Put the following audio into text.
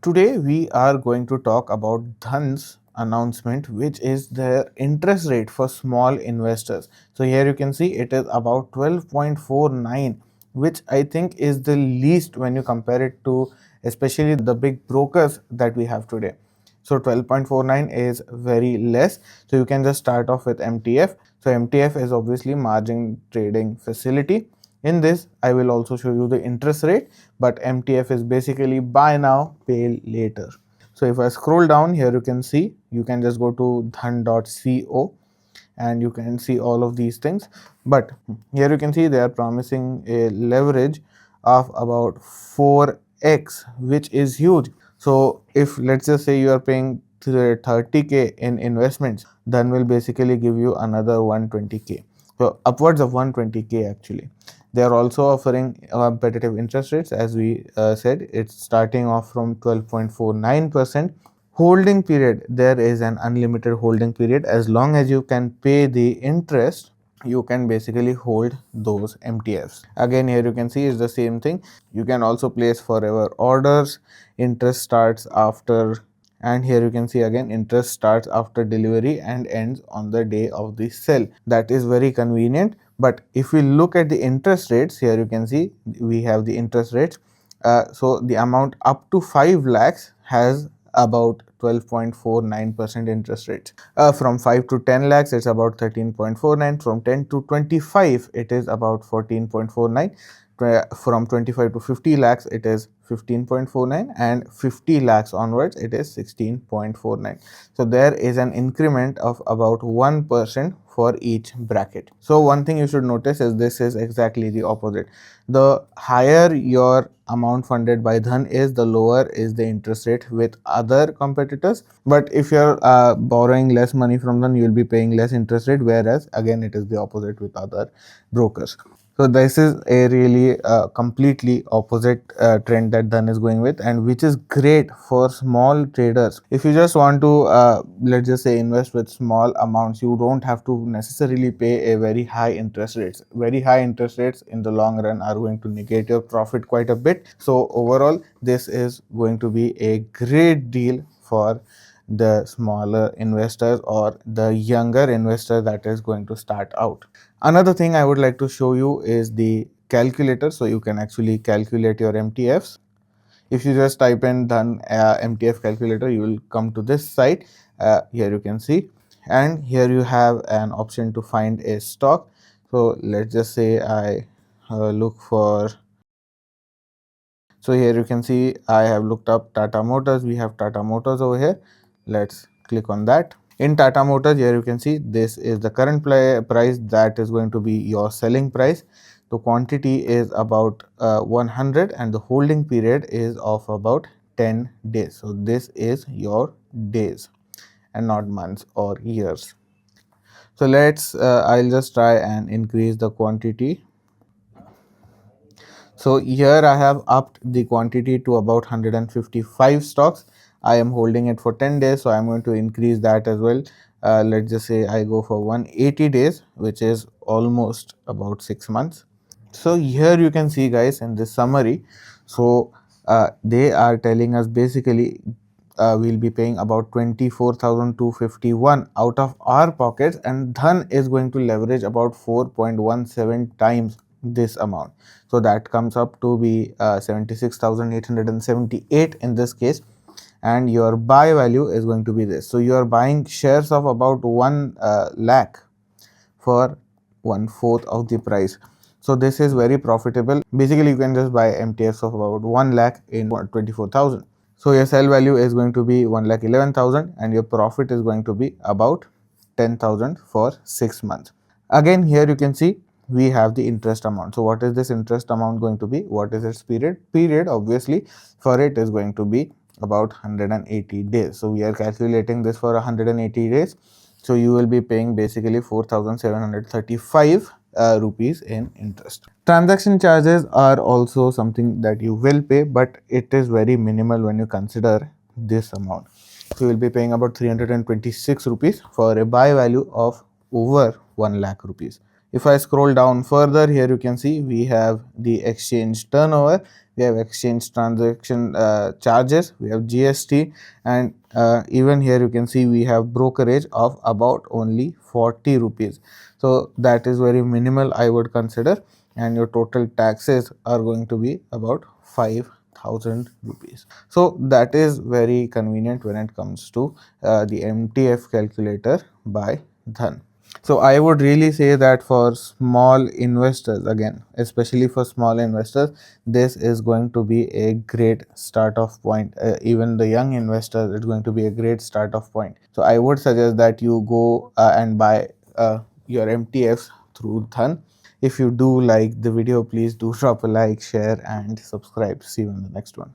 Today we are going to talk about Dhan's announcement, which is their interest rate for small investors. So here you can see it is about 12.49, which I think is the least when you compare it to especially the big brokers that we have today. So 12.49 is very less. So you can just start off with MTF. So MTF is obviously margin trading facility. In this, I will also show you the interest rate, but MTF is basically buy now, pay later. So if I scroll down here, you can see, you can just go to dhan.co and you can see all of these things. But here you can see they are promising a leverage of about 4x, which is huge. So if let's just say you are paying 30k in investments, then will basically give you another 120k. So upwards of 120k actually. They are also offering competitive interest rates, as we said. It's starting off from 12.49%. Holding period, there is an unlimited holding period. As long as you can pay the interest, you can basically hold those MTFs. Again, here you can see is the same thing. You can also place forever orders. Interest starts after, and here you can see again, interest starts after delivery and ends on the day of the sell. That is very convenient. But if we look at the interest rates, here you can see we have the interest rates. So the amount up to 5 lakhs has about 12.49% interest rate. From 5 to 10 lakhs, it's about 13.49. From 10 to 25, it is about 14.49. From 25 to 50 lakhs, it is 15.49, and 50 lakhs onwards, it is 16.49. So there is an increment of about 1% for each bracket. So one thing you should notice is this is exactly the opposite. The higher your amount funded by Dhan is, the lower is the interest rate with other competitors. But if you're borrowing less money from Dhan, you'll be paying less interest rate, whereas again it is the opposite with other brokers. So this is a really completely opposite trend that Dhan is going with, and which is great for small traders. If you just want to let's just say invest with small amounts, you don't have to necessarily pay a very high interest rates. Very high interest rates in the long run are going to negate your profit quite a bit. So overall, this is going to be a great deal for the smaller investors or the younger investor that is going to start out. Another thing I would like to show you is the calculator. So you can actually calculate your MTFs. If you just type in Dhan MTF calculator, you will come to this site. Here you can see, and here you have an option to find a stock. So let's just say I look for, so here you can see I have looked up Tata Motors. We have Tata Motors over here. Let's click on that. In Tata Motors, here you can see this is the current price, that is going to be your selling price. The quantity is about 100 and the holding period is of about 10 days. So this is your days and not months or years. So let's I'll just try and increase the quantity. So here I have upped the quantity to about 155 stocks. I am holding it for 10 days, so I'm going to increase that as well. Let's just say I go for 180 days, which is almost about 6 months. So here you can see, guys, in this summary, so they are telling us basically we'll be paying about 24,251 out of our pockets, and Dhan is going to leverage about 4.17 times this amount. So that comes up to be 76,878 in this case, and your buy value is going to be this. So you are buying shares of about 1 lakh for 1/4 of the price. So this is very profitable. Basically, you can just buy MTFs of about 1 lakh in 24,000. So your sell value is going to be 1,11,000 and your profit is going to be about 10,000 for 6 months. Again, here you can see we have the interest amount. So what is this interest amount going to be? What is its period? Period, obviously, for it is going to be about 180 days. So we are calculating this for 180 days. So you will be paying basically 4,735 rupees in interest. Transaction charges are also something that you will pay, but it is very minimal when you consider this amount. So you will be paying about 326 rupees for a buy value of over 1 lakh rupees. If I scroll down further, here you can see we have the exchange turnover, we have exchange transaction charges, we have GST, and even here you can see we have brokerage of about only 40 rupees. So that is very minimal, I would consider, and your total taxes are going to be about 5,000 rupees. So that is very convenient when it comes to the MTF calculator by Dhan. So I would really say that for small investors, again, especially for small investors, this is going to be a great start off point. Even the young investors, it's going to be a great start off point. So I would suggest that you go and buy your MTFs through Dhan. If you do like the video, please do drop a like, share, and subscribe. See you in the next one.